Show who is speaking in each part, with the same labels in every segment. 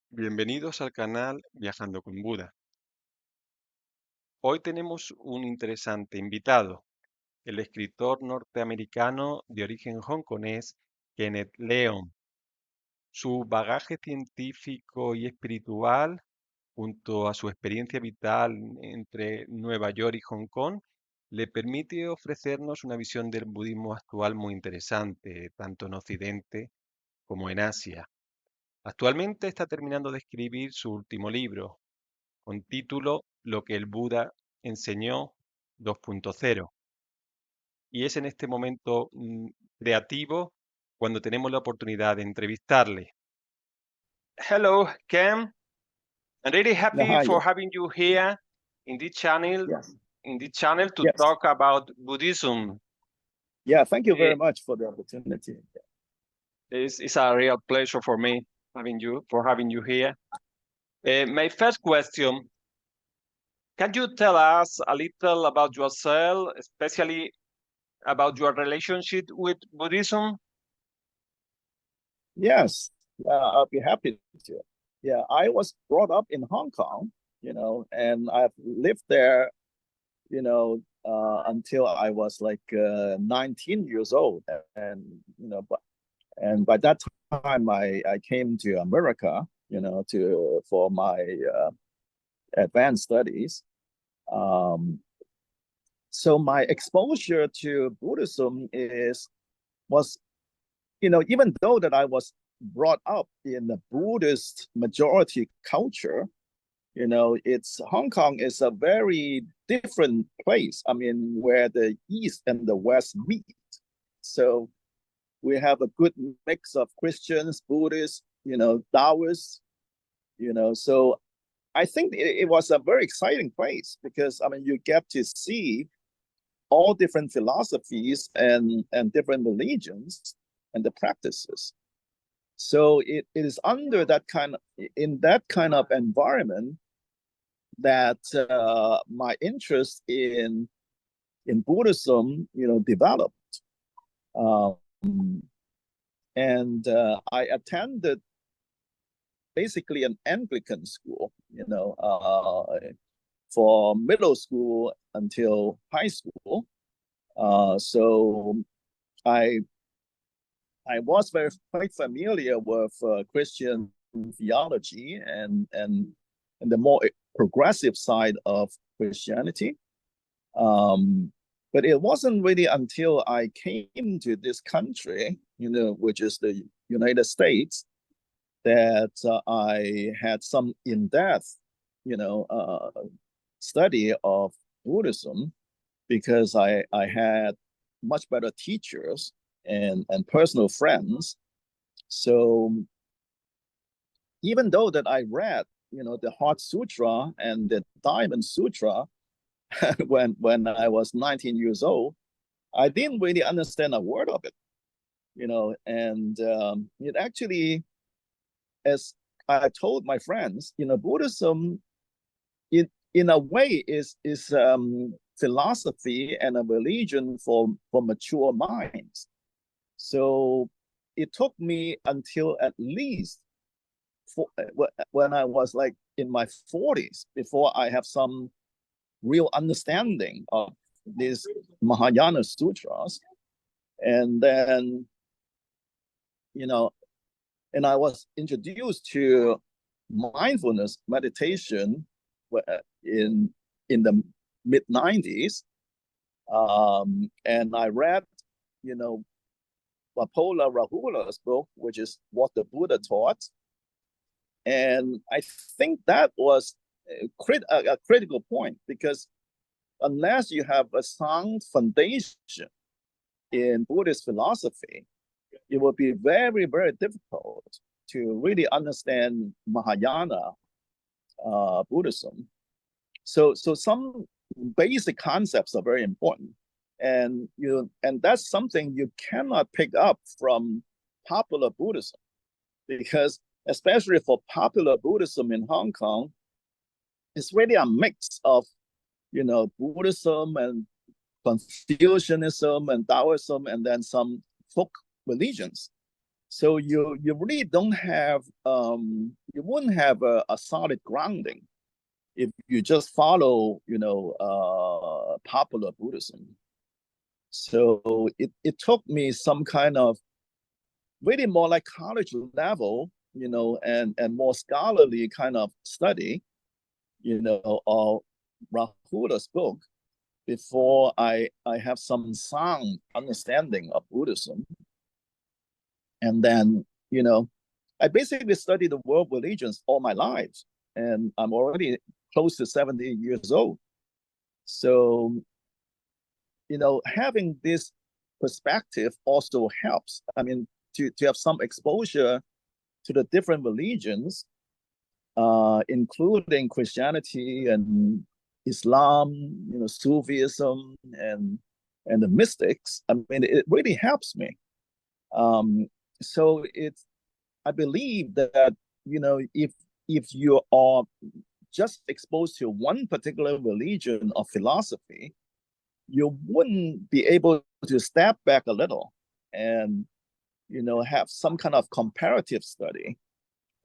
Speaker 1: Bienvenidos al canal Viajando con Buda. Hoy tenemos un interesante invitado, el escritor norteamericano de origen hongkonés, Kenneth Leong. Su bagaje científico y espiritual, junto a su experiencia vital entre Nueva York y Hong Kong, le permite ofrecernos una visión del budismo actual muy interesante, tanto en Occidente como en Asia. Actualmente está terminando de escribir su último libro, con título Lo que el Buda enseñó 2.0. Y es en este momento creativo cuando tenemos la oportunidad de entrevistarle. Hello, Ken. I'm really happy
Speaker 2: Hi,
Speaker 1: for having you here in this channel,
Speaker 2: yes,
Speaker 1: to
Speaker 2: yes.
Speaker 1: talk about Buddhism.
Speaker 2: Yeah, thank you very
Speaker 1: Eh,
Speaker 2: much for the opportunity.
Speaker 1: It's a real pleasure for me having you here. My first question: can you tell us a little about yourself, especially about your relationship with Buddhism?
Speaker 2: Yes, I'll be happy to. Yeah, I was brought up in Hong Kong, and I've lived there, until I was like 19 years old. And, by that time I came to America, for my advanced studies. So my exposure to Buddhism was even though that I was brought up in the Buddhist majority culture, it's Hong Kong is a very different place. I mean, where the East and the West meet. So we have a good mix of Christians, Buddhists, Taoists, so I think it was a very exciting place because, I mean, you get to see all different philosophies and different religions and the practices. So it is under in that kind of environment that my interest in Buddhism, developed. Um, and I attended basically an Anglican school, for middle school until high school. So I was quite familiar with Christian theology and the more progressive side of Christianity. But it wasn't really until I came to this country, which is the United States, that I had some in-depth, study of Buddhism, because I had much better teachers and personal friends. So even though that I read, the Heart Sutra and the Diamond Sutra when I was 19 years old, I didn't really understand a word of it, and it actually, as I told my friends, Buddhism, in a way, is philosophy and a religion for mature minds. So it took me until at least when I was like in my 40s before I have some real understanding of these Mahayana sutras. And then, and I was introduced to mindfulness meditation in the mid 90s. And I read, Vapola Rahula's book, which is What the Buddha Taught. And I think that was a critical point, because unless you have a sound foundation in Buddhist philosophy, it will be very, very difficult to really understand Mahayana Buddhism. So some basic concepts are very important, and that's something you cannot pick up from popular Buddhism, because especially for popular Buddhism in Hong Kong, it's really a mix of Buddhism and Confucianism and Taoism, and then some folk religions. So you really don't have you wouldn't have a solid grounding if you just follow popular Buddhism. So it took me some kind of really more like college level, and more scholarly kind of study, of Rahula's book before I have some sound understanding of Buddhism. And then, I basically studied the world religions all my life, and I'm already close to 70 years old. So, having this perspective also helps. I mean, to have some exposure to the different religions, including Christianity and Islam, Sufism and the mystics. I mean, it really helps me. So I believe that if you are just exposed to one particular religion or philosophy, you wouldn't be able to step back a little and have some kind of comparative study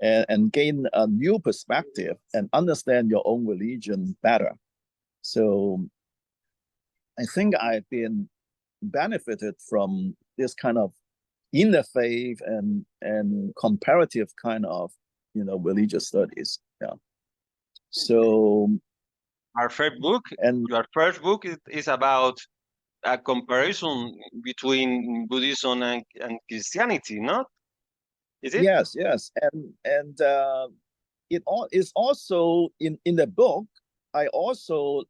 Speaker 2: and gain a new perspective and understand your own religion better. So I think I've been benefited from this kind of interfaith and comparative kind of religious studies. Yeah. So
Speaker 1: Our first book,
Speaker 2: and
Speaker 1: your first book is about a comparison between Buddhism and Christianity, not? Is it?
Speaker 2: yes, and it all is also in the book. I also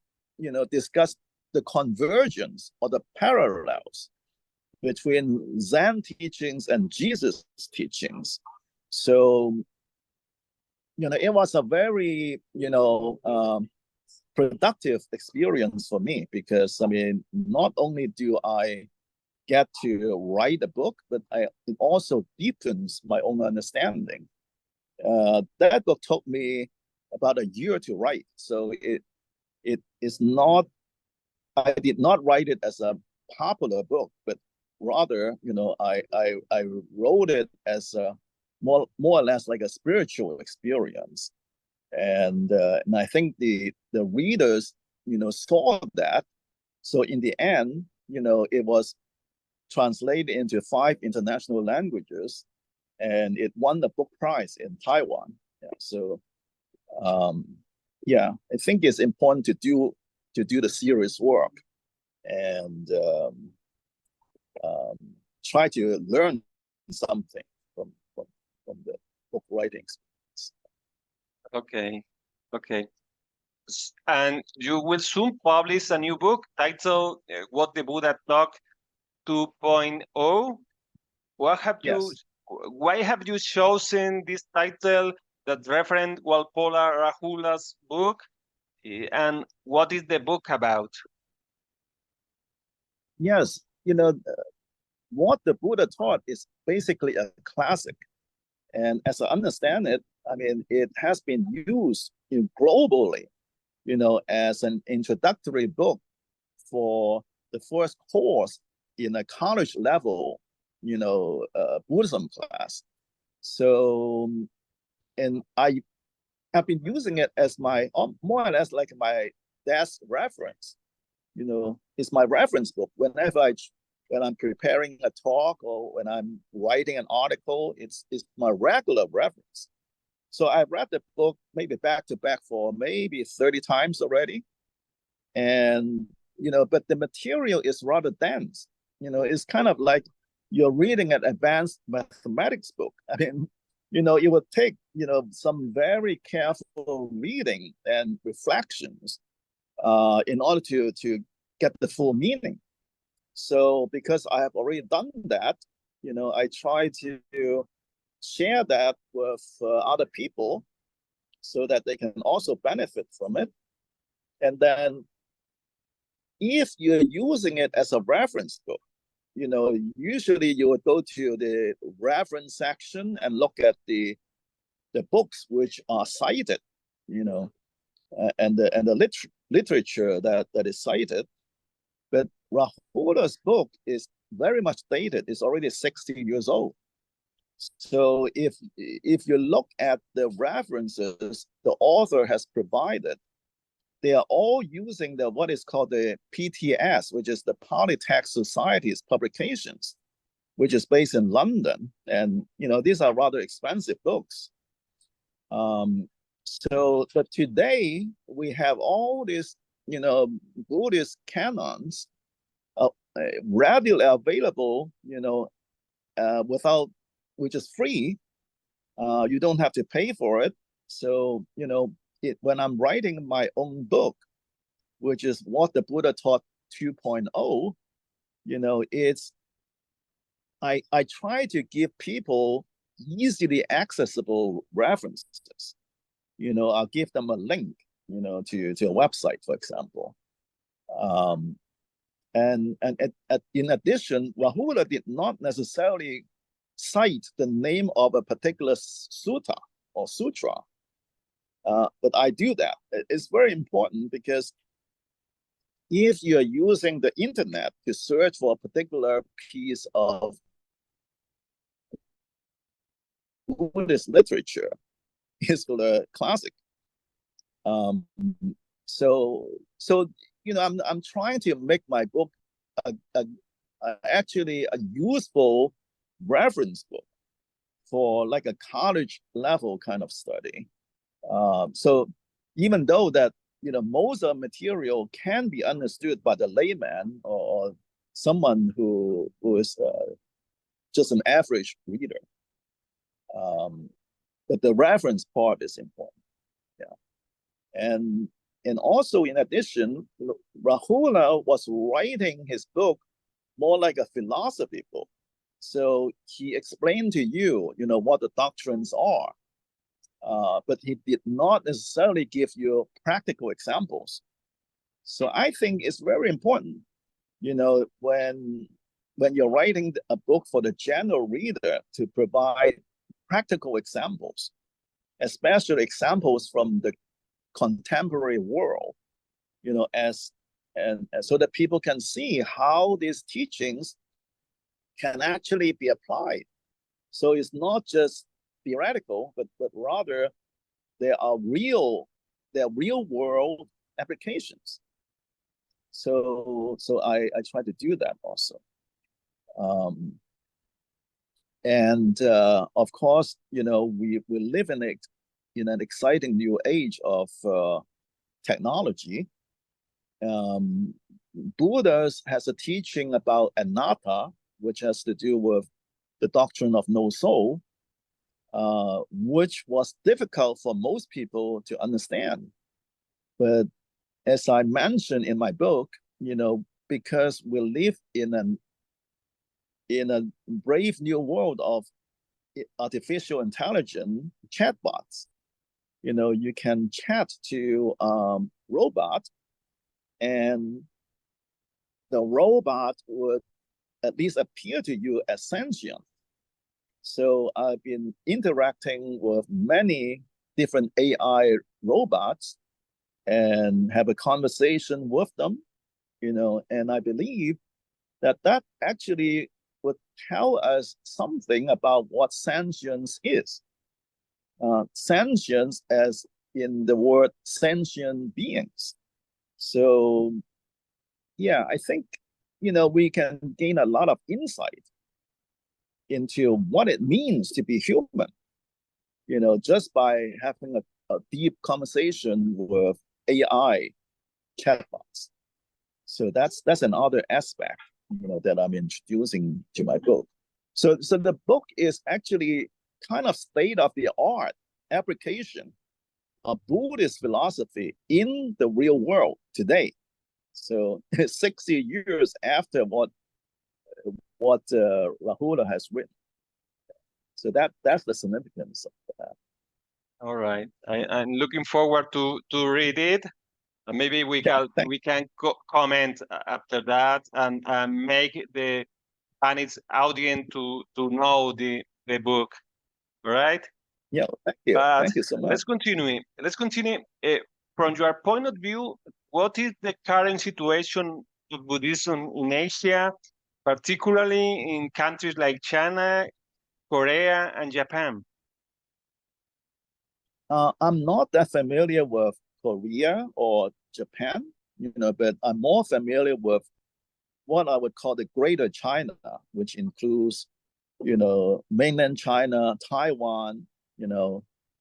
Speaker 2: discuss the convergence or the parallels between Zen teachings and Jesus teachings. So it was a very productive experience for me, because I mean, not only do I get to write a book, but it also deepens my own understanding. That book took me about a year to write, so it is not. I did not write it as a popular book, but rather, I wrote it as a more or less like a spiritual experience, and I think the readers saw that. So in the end, it was translated into 5 international languages, and it won the book prize in Taiwan. Yeah, so yeah, I think it's important to do the serious work and try to learn something from the book writing experience.
Speaker 1: Okay, okay. And you will soon publish a new book titled What the Buddha Taught 2.0.
Speaker 2: Yes.
Speaker 1: Why have you chosen this title that reference Walpola Rahula's book? And what is the book about?
Speaker 2: Yes, what the Buddha taught is basically a classic. And as I understand it, I mean, it has been used globally, as an introductory book for the first course in a college level, Buddhism class. So, and I have been using it as my, more or less like my desk reference. It's my reference book when I'm preparing a talk or when I'm writing an article. It's my regular reference. So I've read the book maybe back to back for maybe 30 times already. And, but the material is rather dense. It's kind of like you're reading an advanced mathematics book. I mean, it would take, some very careful reading and reflections in order to get the full meaning. So because I have already done that, I try to share that with other people so that they can also benefit from it. And then if you're using it as a reference book, usually you would go to the reference section and look at the books which are cited, and the literature that is cited. But Rahula's book is very much dated. It's already 60 years old. So if you look at the references the author has provided, they are all using the what is called the PTS, which is the Polytext Society's publications, which is based in London. And these are rather expensive books. But today we have all these Buddhist canons readily available, which is free. You don't have to pay for it. So when I'm writing my own book, which is What the Buddha Taught 2.0, it's I try to give people easily accessible references. I'll give them a link, to a website, for example. And in addition, Rahula did not necessarily cite the name of a particular sutta or sutra, but I do that. It's very important because if you're using the internet to search for a particular piece of Buddhist literature, it's the classic. So I'm trying to make my book actually a useful reference book for like a college level kind of study. So even though that most of the material can be understood by the layman or someone who is just an average reader, but the reference part is important. Yeah, and also in addition, Rahula was writing his book more like a philosophy book. So he explained to you, what the doctrines are, but he did not necessarily give you practical examples. So I think it's very important, when you're writing a book for the general reader, to provide practical examples, especially examples from the contemporary world, and so that people can see how these teachings can actually be applied. So it's not just theoretical, but rather there are real world applications. So I try to do that also. And of course, we live in an exciting new age of technology. Buddha has a teaching about anatta, which has to do with the doctrine of no soul, which was difficult for most people to understand. But as I mentioned in my book, because we live in a brave new world of artificial intelligence chatbots. You can chat to robot, and the robot would at least appear to you as sentient. So I've been interacting with many different AI robots and have a conversation with them, and I believe that actually would tell us something about what sentience is. Sentience as in the word sentient beings. So yeah, I think, we can gain a lot of insight into what it means to be human, just by having a deep conversation with AI chatbots. So that's another aspect, that I'm introducing to my book. So the book is actually kind of state-of-the-art application of Buddhist philosophy in the real world today. So 60 years after what Rahula has written. So that's the significance of that.
Speaker 1: All right, I'm looking forward to read it. Maybe we can comment after that and make the Spanish audience to know the book. All right?
Speaker 2: Yeah, thank you.
Speaker 1: But
Speaker 2: thank you so much.
Speaker 1: Let's continue. From your point of view, what is the current situation of Buddhism in Asia, particularly in countries like China, Korea and Japan.
Speaker 2: I'm not that familiar with Korea or Japan, but I'm more familiar with what I would call the Greater China, which includes, mainland China, Taiwan,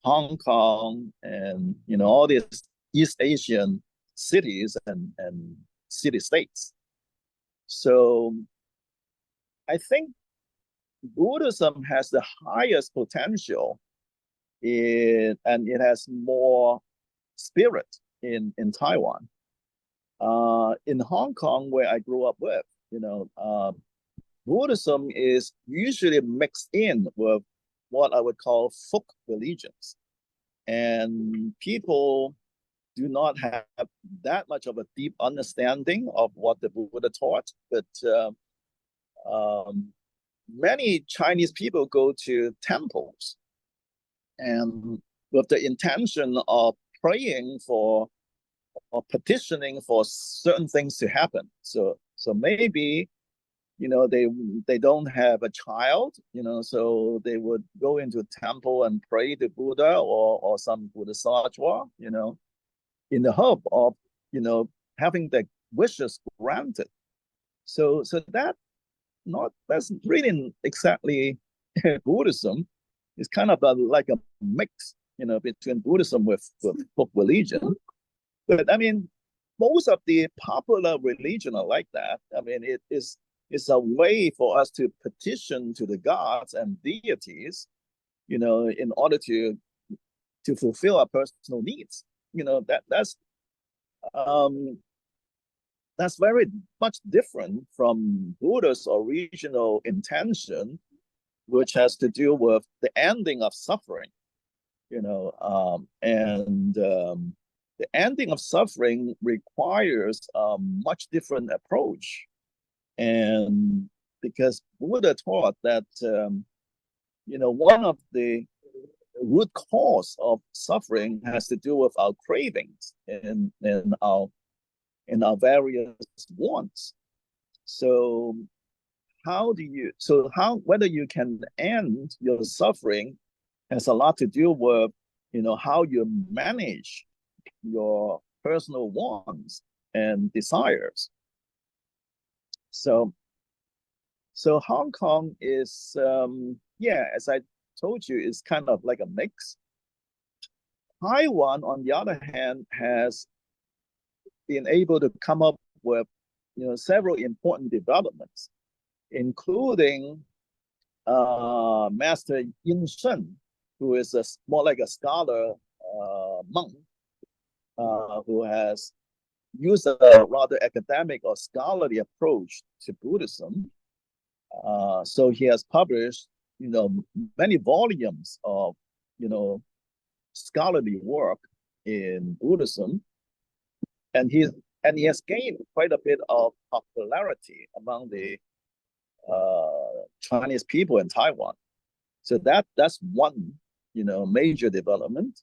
Speaker 2: Hong Kong, and all these East Asian cities and city-states. So I think Buddhism has the highest potential and it has more spirit in Taiwan. In Hong Kong, where I grew up with, Buddhism is usually mixed in with what I would call folk religions. And people do not have that much of a deep understanding of what the Buddha taught, but many Chinese people go to temples and with the intention of praying for or petitioning for certain things to happen. So maybe they don't have a child, so they would go into a temple and pray to Buddha or some Bodhisattva, in the hope of having their wishes granted. So that's really exactly Buddhism. It's kind of like a mix, between Buddhism with folk religion. But I mean, most of the popular religion are like that. I mean, it's a way for us to petition to the gods and deities, in order to fulfill our personal needs. That's very much different from Buddha's original intention, which has to do with the ending of suffering. The ending of suffering requires a much different approach. And because Buddha taught that, one of the root cause of suffering has to do with our cravings and our various wants. So whether you can end your suffering has a lot to do with, how you manage your personal wants and desires. So Hong Kong is, as I told you, is kind of like a mix. Taiwan, on the other hand, has been able to come up with, several important developments, including Master Yin Sheng, who is more like a scholar monk, who has used a rather academic or scholarly approach to Buddhism. So he has published, many volumes of, scholarly work in Buddhism, and he has gained quite a bit of popularity among the Chinese people in Taiwan. So that's one, major development.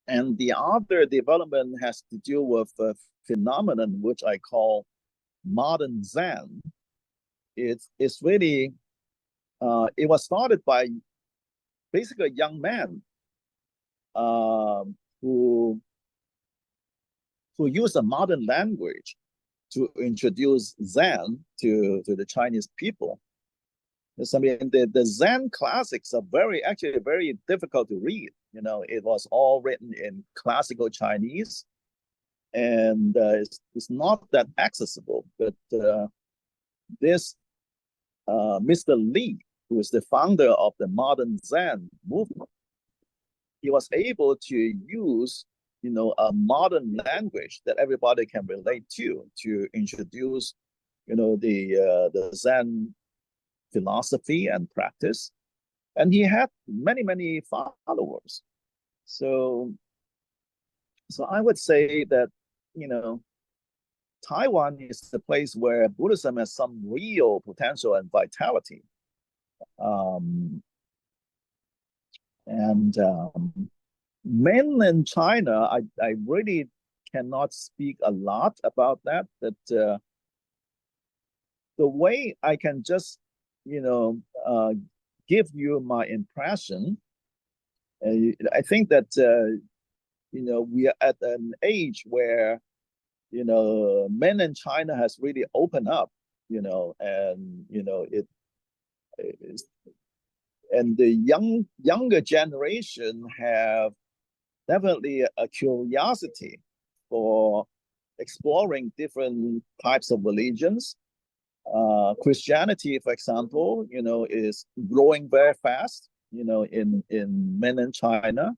Speaker 2: And the other development has to do with a phenomenon which I call modern Zen. It's really, it was started by basically a young man who used a modern language to introduce Zen to the Chinese people. I mean, the Zen classics are actually very difficult to read. It was all written in classical Chinese, and it's not that accessible. But this Mr. Li, who is the founder of the modern Zen movement, he was able to use, a modern language that everybody can relate to introduce, the Zen philosophy and practice. And he had many followers. So I would say that, Taiwan is the place where Buddhism has some real potential and vitality. Mainland China, I really cannot speak a lot about that. But the way I can just, give you my impression. I think that we are at an age where mainland China has really opened up, and and the younger generation have definitely a curiosity for exploring different types of religions. Christianity, for example, is growing very fast, in mainland China,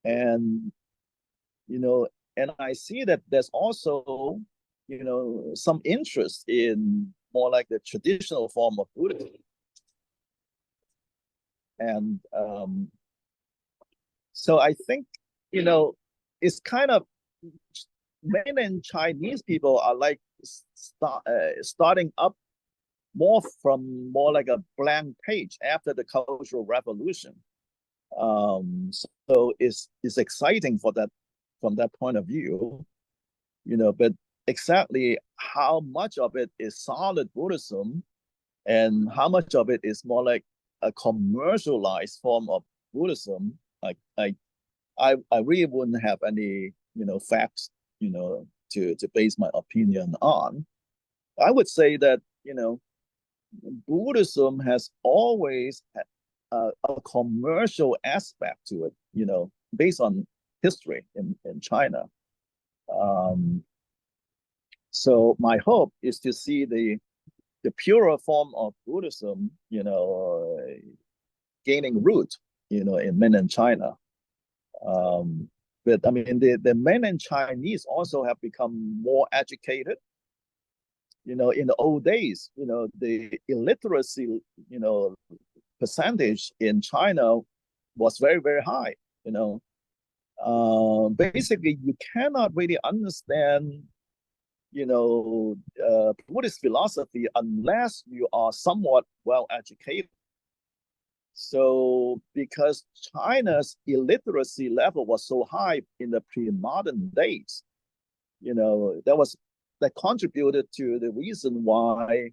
Speaker 2: and and I see that there's also some interest in more like the traditional form of Buddhism, and so I think it's kind of mainland Chinese people are like starting up more like a blank page after the Cultural Revolution. So it's exciting for that from that point of view, but exactly how much of it is solid Buddhism and how much of it is more like a commercialized form of Buddhism, I really wouldn't have any facts to base my opinion on. I would say that Buddhism has always had a commercial aspect to it, based on history in China. So my hope is to see the purer form of Buddhism, gaining root, in mainland China. But I mean, the mainland Chinese also have become more educated. In the old days, the illiteracy, percentage in China was very, very high. Basically, you cannot really understand, Buddhist philosophy unless you are somewhat well educated. So, because China's illiteracy level was so high in the pre-modern days, that contributed to the reason why,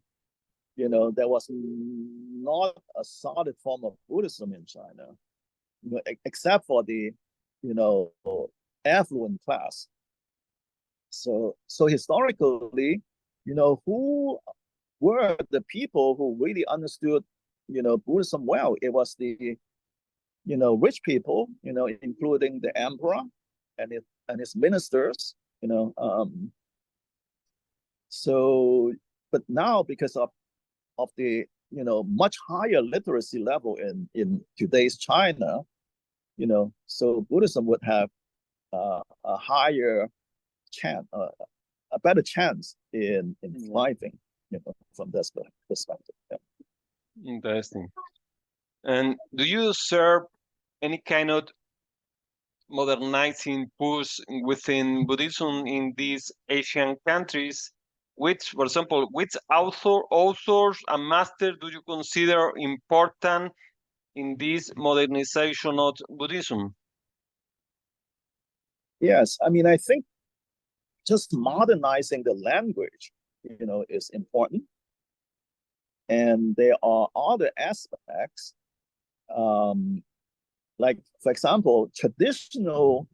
Speaker 2: there was not a solid form of Buddhism in China, except for the, affluent class. So historically, who were the people who really understood, Buddhism well? It was the, rich people, including the emperor and his ministers, So, but now because of the much higher literacy level in today's China, so Buddhism would have a higher chance, a better chance in thriving, from this perspective. Yeah.
Speaker 1: Interesting. And do you observe any kind of modernizing push within Buddhism in these Asian countries? Which, for example, which authors and masters do you consider important in this modernization of Buddhism?
Speaker 2: Yes, I mean, I think just modernizing the language, is important. And there are other aspects, like, for example, traditional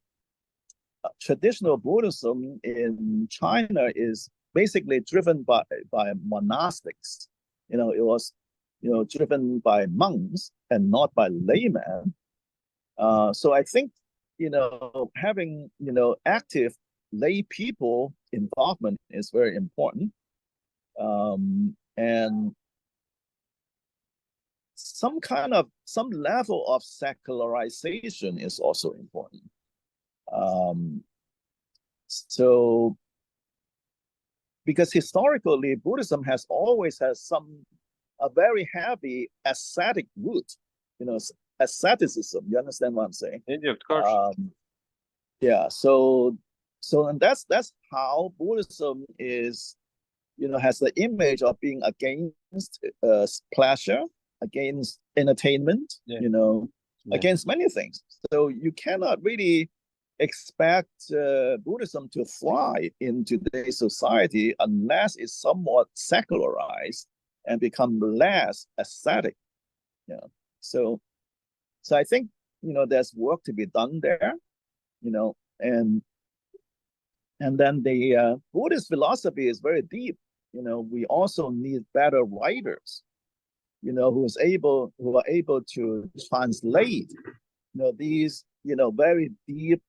Speaker 2: Buddhism in China is basically driven by monastics. It was driven by monks and not by laymen. So I think having active lay people involvement is very important, and some level of secularization is also important. So because historically Buddhism has always had a very heavy ascetic root, asceticism. You understand what I'm saying?
Speaker 1: Yeah, of course.
Speaker 2: Yeah. So and that's how Buddhism is, has the image of being against pleasure, against entertainment, against many things. So you cannot really expect Buddhism to thrive in today's society unless it's somewhat secularized and become less ascetic. Yeah. So I think, there's work to be done there, and then the Buddhist philosophy is very deep. We also need better writers, who are able to translate, these, very deep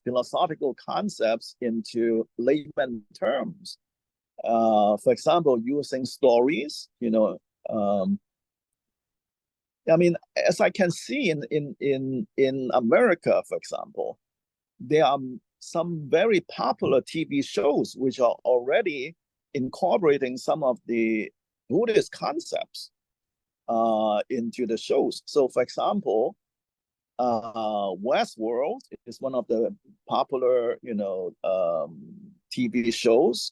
Speaker 2: philosophical concepts into layman terms. For example, using stories, I mean, as I can see in America, for example, there are some very popular TV shows which are already incorporating some of the Buddhist concepts into the shows. So, for example, Westworld is one of the popular, TV shows,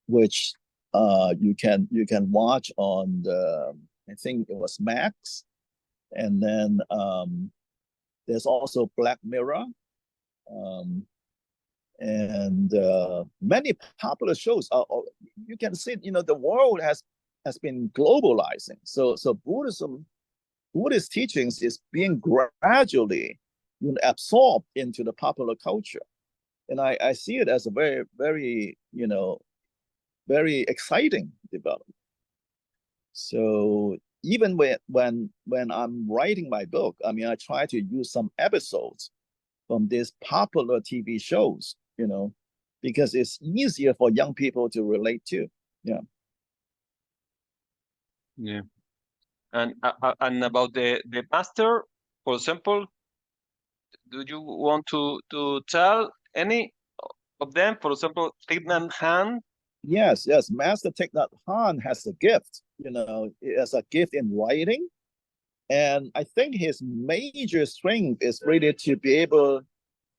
Speaker 2: which you can watch on the, I think it was Max, and then there's also Black Mirror, and many popular shows. You can see, the world has been globalizing. So Buddhist teachings is being gradually absorbed into the popular culture, and I see it as a very, very, very exciting development. So even when I'm writing my book, I mean, I try to use some episodes from these popular TV shows, because it's easier for young people to relate to. Yeah.
Speaker 1: Yeah. And about the master, for example, do you want to tell any of them? For example, Thich Nhat Hanh.
Speaker 2: Yes. Master Thich Nhat Hanh has a gift, he has a gift in writing. And I think his major strength is really to be able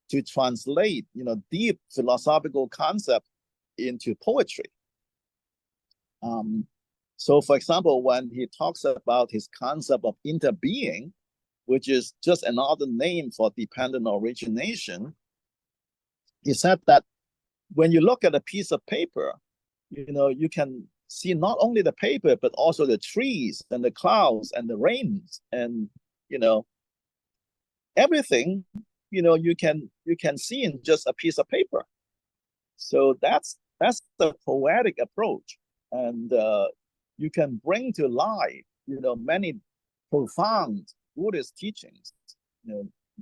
Speaker 2: to translate, deep philosophical concept into poetry. So, for example, when he talks about his concept of interbeing, which is just another name for dependent origination, he said that when you look at a piece of paper, you can see not only the paper, but also the trees and the clouds and the rains and, everything, you can see in just a piece of paper. So that's the poetic approach. And you can bring to life, many profound Buddhist teachings,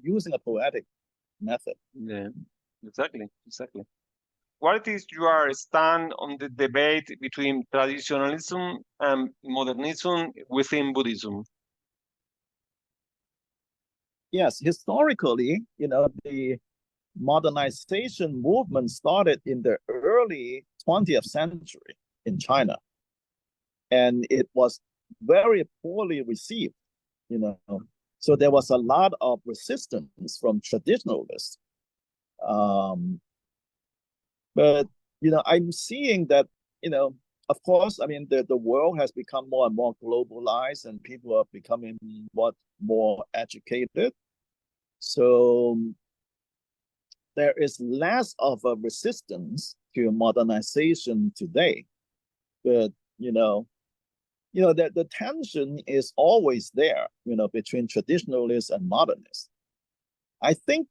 Speaker 2: using a poetic method.
Speaker 1: Yeah, exactly. What is your stand on the debate between traditionalism and modernism within Buddhism?
Speaker 2: Yes, historically, the modernization movement started in the early 20th century in China, and it was very poorly received. So there was a lot of resistance from traditionalists. But I'm seeing that, of course, I mean, the world has become more and more globalized, and people are becoming more educated. So there is less of a resistance to modernization today. But the tension is always there, between traditionalists and modernists. I think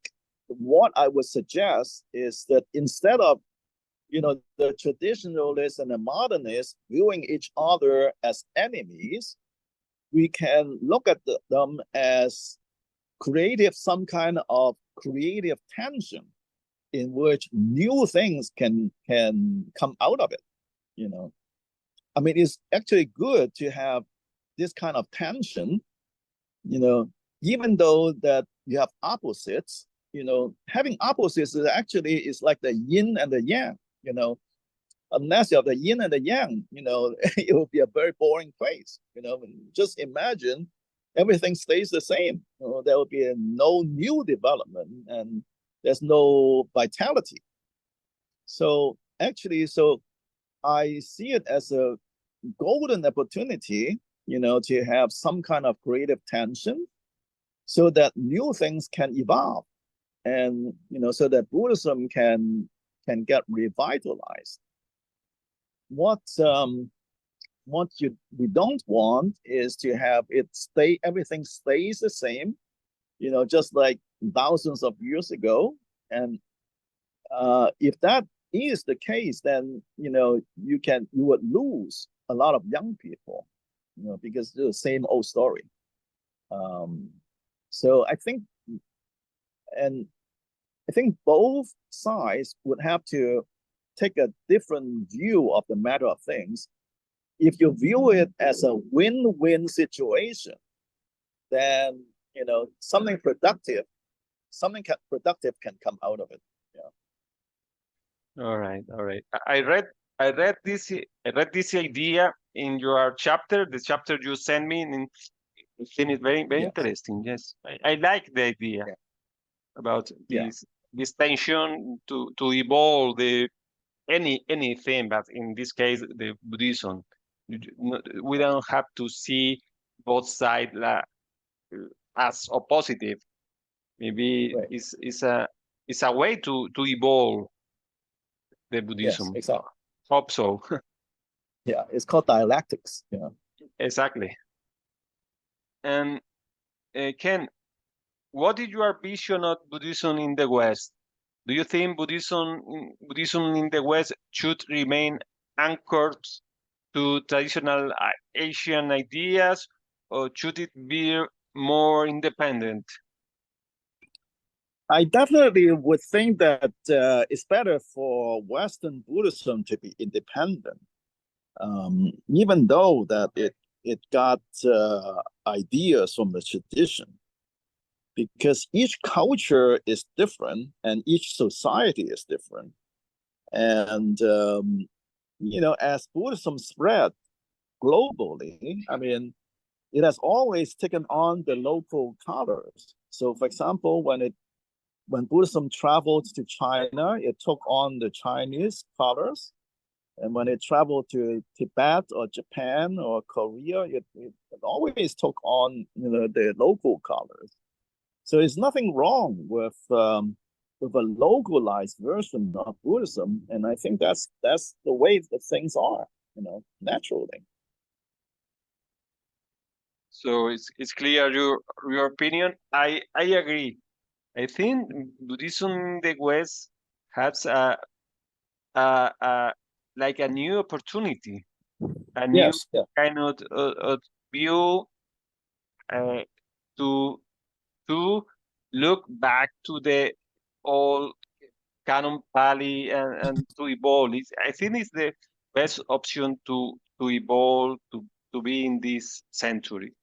Speaker 2: what I would suggest is that instead of, the traditionalists and the modernists viewing each other as enemies, we can look at them as some kind of creative tension in which new things can come out of it. I mean, it's actually good to have this kind of tension, even though that you have opposites. Having opposites is like the yin and the yang. Unless you have the yin and the yang, it will be a very boring place. Just imagine everything stays the same. There will be no new development, and there's no vitality. So actually, I see it as a golden opportunity, to have some kind of creative tension so that new things can evolve, and, so that Buddhism can get revitalized. What we don't want is to have everything stays the same, just like thousands of years ago. And if that is the case, then you would lose a lot of young people, because it's the same old story. So I think both sides would have to take a different view of the matter of things. If you view it as a win-win situation, then something productive can come out of it.
Speaker 1: All right, all right. I read this idea in your chapter, the chapter you sent me, and I think it's very
Speaker 2: Yes.
Speaker 1: interesting. Yes, I like the idea
Speaker 2: Yeah.
Speaker 1: about
Speaker 2: Yeah.
Speaker 1: this tension to evolve anything, but in this case, the Buddhism. We don't have to see both sides as oppositive. Maybe
Speaker 2: Right.
Speaker 1: it's a way to evolve the
Speaker 2: Yes,
Speaker 1: Buddhism.
Speaker 2: exactly.
Speaker 1: Hope so.
Speaker 2: Yeah, it's called dialectics.
Speaker 1: Exactly. And Ken, what is your vision of Buddhism in the West? Do you think Buddhism in the West should remain anchored to traditional Asian ideas, or should it be more independent?
Speaker 2: I definitely would think that it's better for Western Buddhism to be independent, even though that it got ideas from the tradition, because each culture is different and each society is different. And as Buddhism spread globally, I mean, it has always taken on the local colors. So, for example, when Buddhism traveled to China, it took on the Chinese colors. And when it traveled to Tibet or Japan or Korea, it always took on the local colors. So there's nothing wrong with a localized version of Buddhism, and I think that's the way that things are, naturally.
Speaker 1: So it's clear your opinion. I agree. I think Buddhism in the West has a like a new opportunity, a new
Speaker 2: Yes, yeah,
Speaker 1: kind of view uh, to look back to the old canon pali and to evolve. I think it's the best option to evolve to be in this century.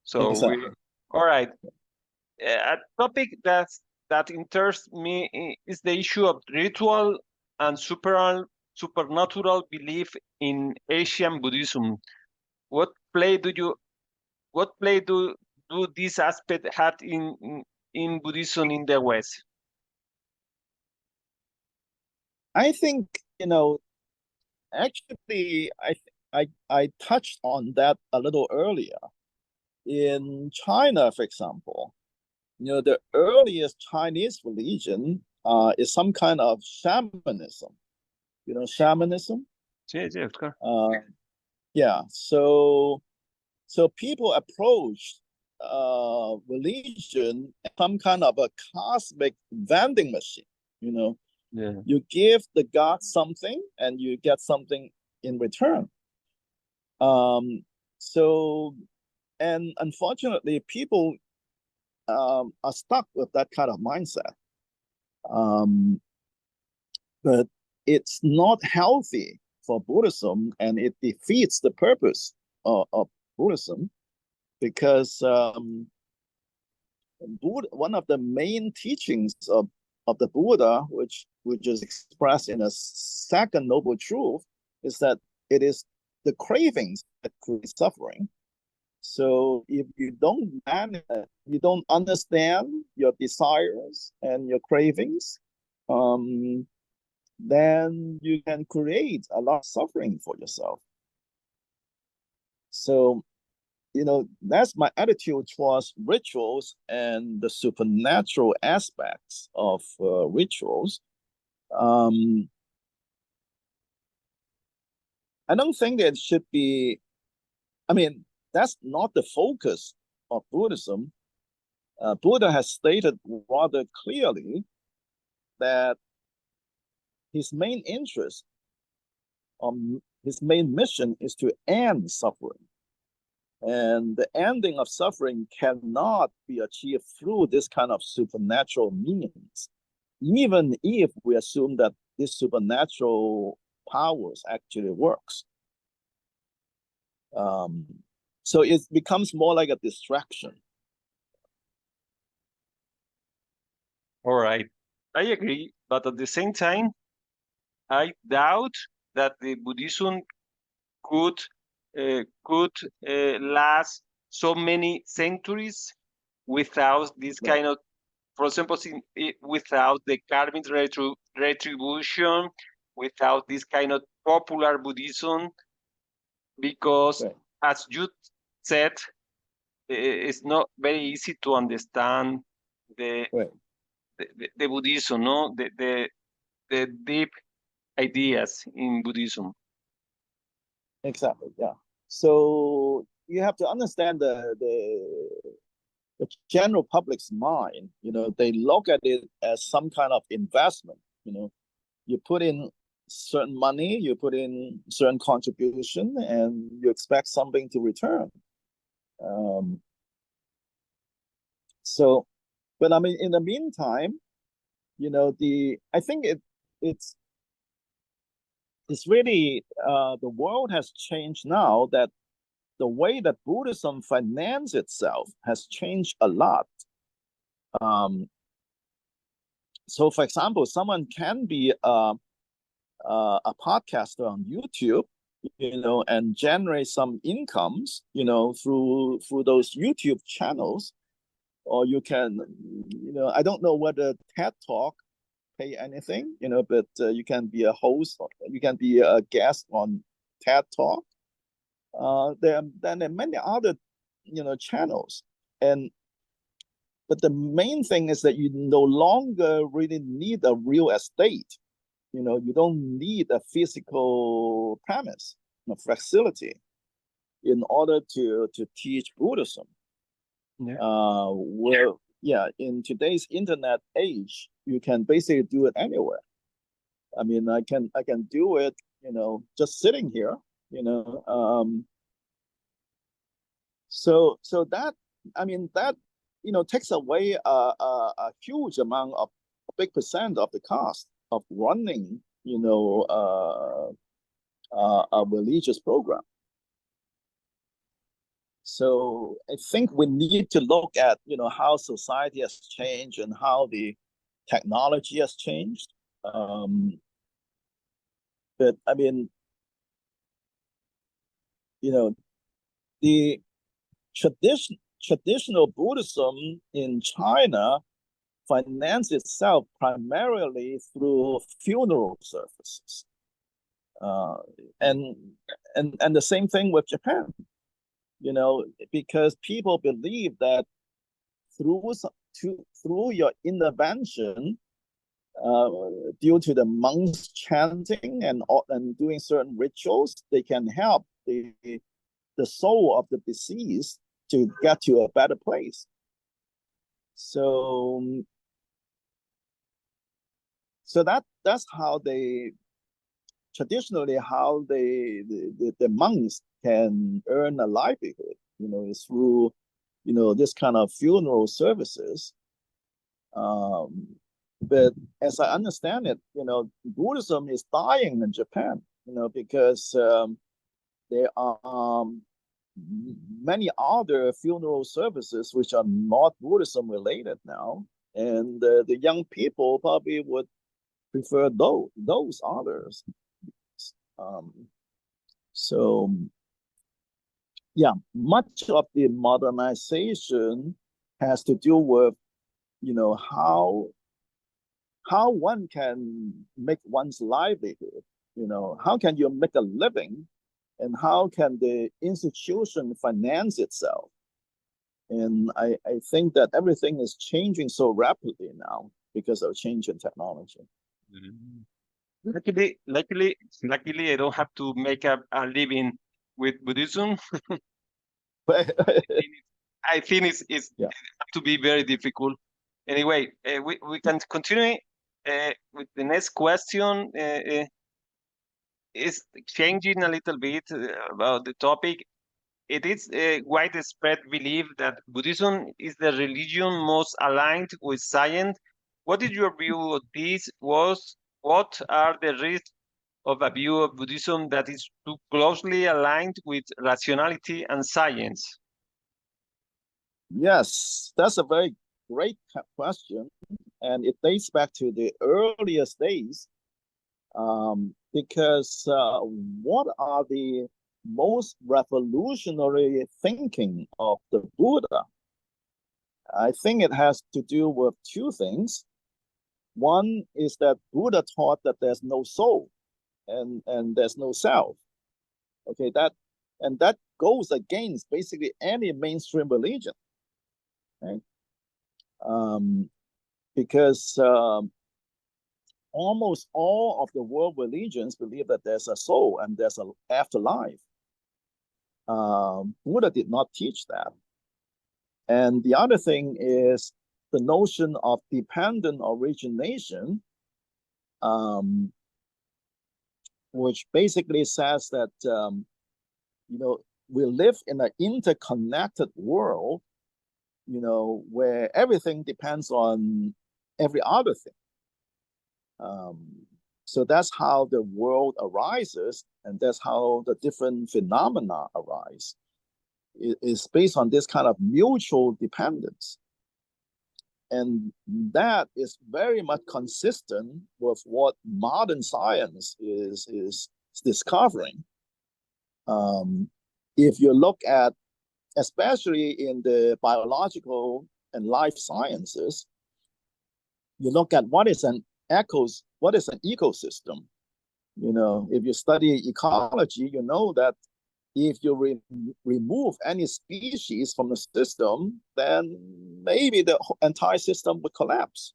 Speaker 1: So we
Speaker 2: exactly.
Speaker 1: all right. A topic that interests me is the issue of ritual and supernatural belief in Asian Buddhism. What play do you what play do this aspect had in Buddhism in the West?
Speaker 2: I think actually, I touched on that a little earlier. In China, for example, the earliest Chinese religion is some kind of shamanism. Shamanism.
Speaker 1: Yes, of course.
Speaker 2: Yeah. So people approach religion as some kind of a cosmic vending machine.
Speaker 1: Yeah.
Speaker 2: You give the god something and you get something in return. So, and unfortunately, people are stuck with that kind of mindset. But it's not healthy for Buddhism, and it defeats the purpose of Buddhism, because one of the main teachings of the Buddha, which is expressed in a second noble truth, is that it is the cravings that create suffering. So if you don't manage, you don't understand your desires and your cravings, then you can create a lot of suffering for yourself. So, that's my attitude towards rituals and the supernatural aspects of rituals. I don't think it should be, I mean, that's not the focus of Buddhism. Buddha has stated rather clearly that his main interest, his main mission is to end suffering. And the ending of suffering cannot be achieved through this kind of supernatural means, even if we assume that this supernatural powers actually works. So it becomes more like a distraction.
Speaker 1: All right, I agree, but at the same time, I doubt that the Buddhism could last so many centuries without this
Speaker 2: Right.
Speaker 1: kind of, for example, without the karmic retribution, without this kind of popular Buddhism, because
Speaker 2: Right.
Speaker 1: as you said, it's not very easy to understand the
Speaker 2: Right.
Speaker 1: the Buddhism, no, the deep ideas in Buddhism.
Speaker 2: Exactly. Yeah. So you have to understand the general public's mind. You know, they look at it as some kind of investment. You know, you put in certain money, you put in certain contribution, and you expect something to return. So, but I mean, in the meantime, you know, I think it's really the world has changed now, that the way that Buddhism finances itself has changed a lot. So, for example, someone can be a podcaster on YouTube, you know, and generate some incomes, you know, through those YouTube channels. Or you can, you know, I don't know whether TED Talk pay anything, you know, but you can be a host, you can be a guest on TED Talk. There are many other, you know, channels, but the main thing is that you no longer really need a real estate. You know, you don't need a physical premise, a facility, in order to teach Buddhism.
Speaker 1: Yeah.
Speaker 2: Where, yeah, in today's internet age, you can basically do it anywhere. I mean, I can do it, you know, just sitting here, you know. So that, I mean, that, you know, takes away a huge amount of, a big percent of the cost of running, you know, a religious program. So I think we need to look at, you know, how society has changed and how the technology has changed. But I mean, you know, the traditional Buddhism in China finance itself primarily through funeral services, uh, and and the same thing with Japan. You know, because people believe that through through your intervention, uh, due to the monks chanting and doing certain rituals, they can help the soul of the deceased to get to a better place. So that's how they traditionally, how the monks can earn a livelihood, you know, is through, you know, this kind of funeral services. But as I understand it, you know, Buddhism is dying in Japan, you know, because there are many other funeral services which are not Buddhism related now, and the young people probably would prefer those others. Um, so yeah, much of the modernization has to do with, you know, how one can make one's livelihood. You know, how can you make a living, and how can the institution finance itself? And I think that everything is changing so rapidly now because of change in technology.
Speaker 1: Mm. luckily, I don't have to make a living with Buddhism. I think it's
Speaker 2: Yeah.
Speaker 1: to be very difficult. Anyway, we can continue with the next question. Is changing a little bit about the topic. It is a widespread belief that Buddhism is the religion most aligned with science. What is your view of this? What are the risks of a view of Buddhism that is too closely aligned with rationality and science?
Speaker 2: Yes, that's a very great question, and it dates back to the earliest days. Because what are the most revolutionary thinking of the Buddha? I think it has to do with two things. One is that Buddha taught that there's no soul and there's no self. Okay, that goes against basically any mainstream religion, right? Because almost all of the world religions believe that there's a soul and there's an afterlife. Buddha did not teach that. And the other thing is the notion of dependent origination, which basically says that we live in an interconnected world, where everything depends on every other thing. So that's how the world arises, and that's how the different phenomena arise. It is based on this kind of mutual dependence. And that is very much consistent with what modern science is discovering. If you look at, especially in the biological and life sciences, you look at what is an ecosystem. If you study ecology, you know that if you remove any species from the system, then maybe the entire system would collapse.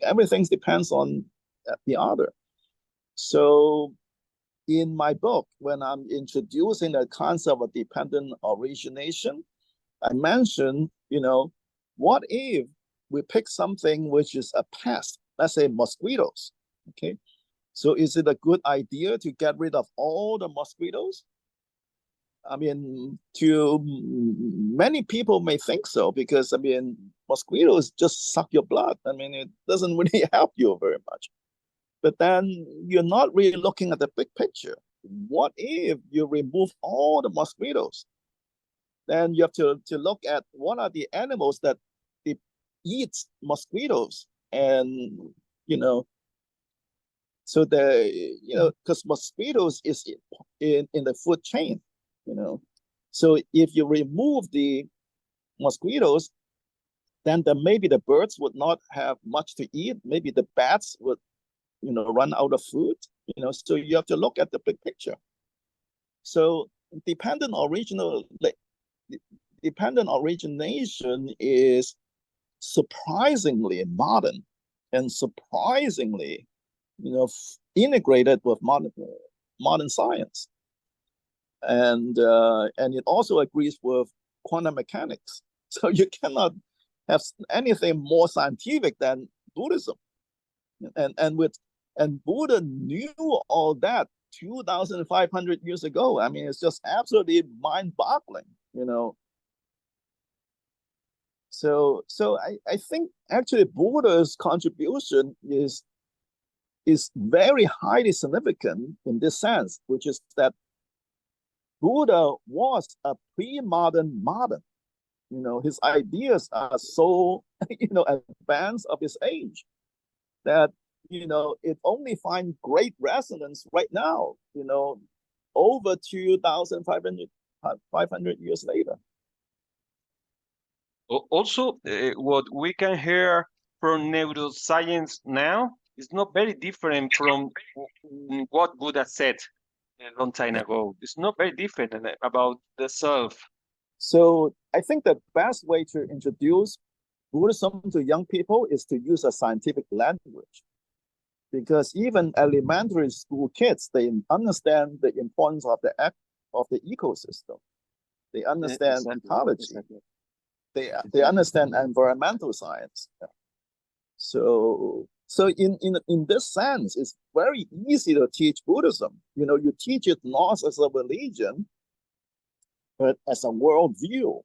Speaker 2: Everything depends on the other. So in my book, when I'm introducing the concept of dependent origination, I mentioned, what if we pick something which is a pest, let's say mosquitoes, okay? So is it a good idea to get rid of all the mosquitoes? I mean, to many people may think so, because, mosquitoes just suck your blood. It doesn't really help you very much. But then you're not really looking at the big picture. What if you remove all the mosquitoes? Then you have to look at what are the animals that eat mosquitoes. And, so because mosquitoes is in the food chain, So if you remove the mosquitoes, then maybe the birds would not have much to eat. Maybe the bats would, run out of food. So you have to look at the big picture. So dependent origination is surprisingly modern and surprisingly, integrated with modern science. And it also agrees with quantum mechanics. So you cannot have anything more scientific than Buddhism. And Buddha knew all that 2,500 years ago. It's just absolutely mind-boggling, So I think actually Buddha's contribution is very highly significant in this sense, which is that Buddha was a pre-modern modern. His ideas are so advanced of his age that it only finds great resonance right now, over 2,500 years later.
Speaker 1: Also, what we can hear from neuroscience now is not very different from what Buddha said a long time ago. It's not very different about the self.
Speaker 2: So I think the best way to introduce Buddhism to young people is to use a scientific language. because even elementary school kids, they understand the importance of the ecosystem. They understand ecology. Exactly. They understand environmental science. So in this sense, it's very easy to teach Buddhism. You teach it not as a religion, but as a worldview.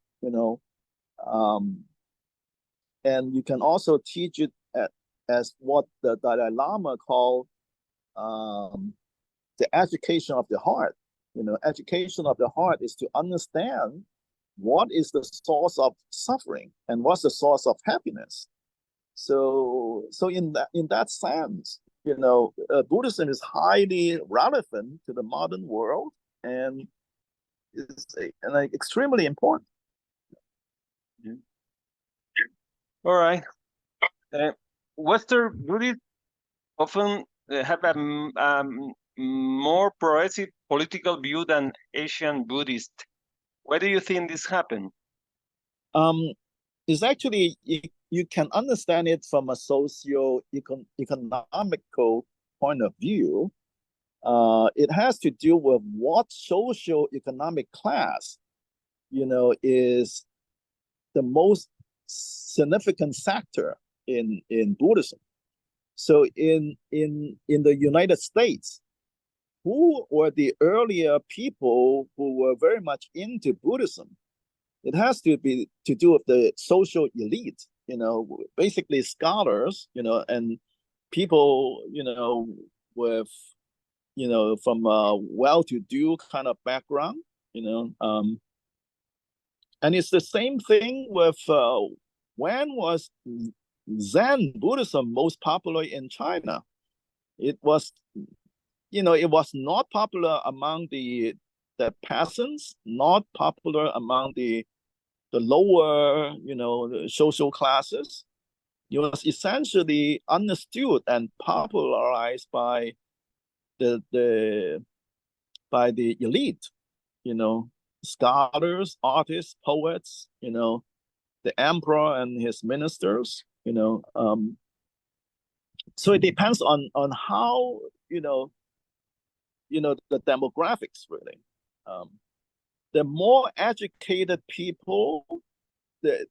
Speaker 2: And you can also teach it as what the Dalai Lama called the education of the heart. Education of the heart is to understand what is the source of suffering and what's the source of happiness. So in that sense, Buddhism is highly relevant to the modern world and is extremely important.
Speaker 1: All right. Western Buddhists often have a more progressive political view than Asian Buddhists. Why do you think this happened?
Speaker 2: It's actually, you can understand it from a socio-economical point of view. It has to do with what socio-economic class, is the most significant sector in Buddhism. So in the United States, who were the earlier people who were very much into Buddhism? It has to be to do with the social elite, basically scholars, and people, with, from a well-to-do kind of background, and it's the same thing with when was Zen Buddhism most popular in China? It was, it was not popular among the peasants, not popular among the lower, social classes. It was essentially understood and popularized by the elite, scholars, artists, poets, the emperor and his ministers, so it depends on how, the demographics really. The more educated people, the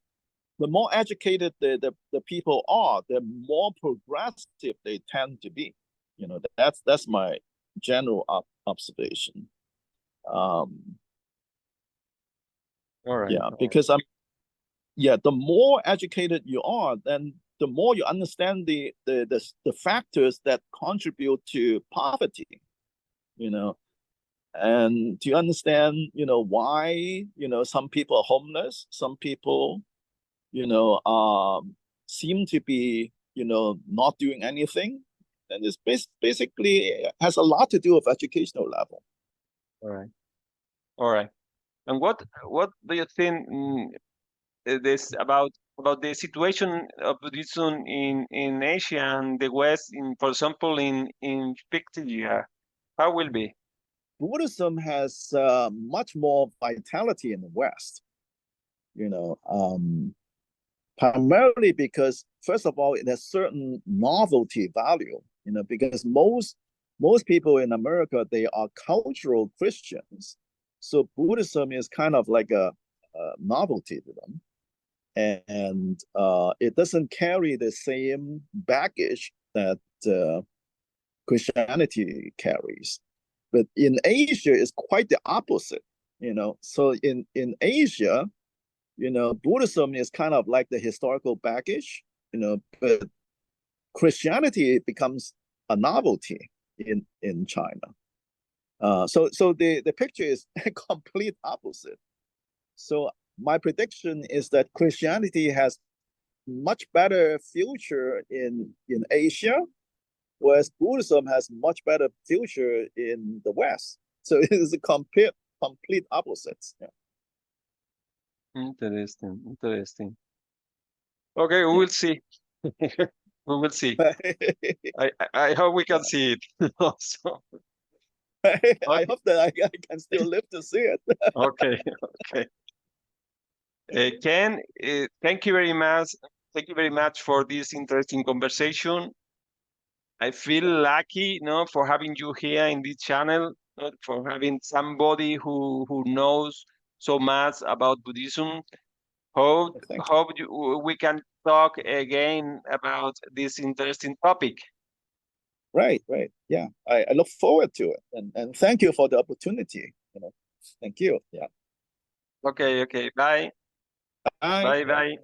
Speaker 2: more educated the people are, the more progressive they tend to be. That's my general observation.
Speaker 1: All right.
Speaker 2: Yeah, because the more educated you are, then the more you understand the factors that contribute to poverty. And to understand, why, some people are homeless, some people, seem to be, not doing anything. And it's basically has a lot to do with educational level.
Speaker 1: All right. And what do you think this about the situation of Buddhism in Asia and the West, for example, in 50 years? How will be?
Speaker 2: Buddhism has much more vitality in the West, primarily because, first of all, it has certain novelty value, because most people in America, they are cultural Christians. So Buddhism is kind of like a novelty to them. And it doesn't carry the same baggage that Christianity carries. But in Asia, it's quite the opposite, So in Asia, Buddhism is kind of like the historical baggage, but Christianity becomes a novelty in China. So the picture is a complete opposite. So my prediction is that Christianity has much better future in Asia, whereas Buddhism has much better future in the West. So it is a complete opposites. Yeah.
Speaker 1: Interesting. Okay, we will see. We will see. I hope we can see it also.
Speaker 2: I hope that I can still live to see it.
Speaker 1: Okay. Ken, thank you very much. Thank you very much for this interesting conversation. I feel lucky, for having you here in this channel, for having somebody who knows so much about Buddhism. Hope we can talk again about this interesting topic.
Speaker 2: Right. Yeah, I look forward to it, and thank you for the opportunity. Thank you. Yeah.
Speaker 1: Okay. Bye.
Speaker 2: Bye.
Speaker 1: Bye.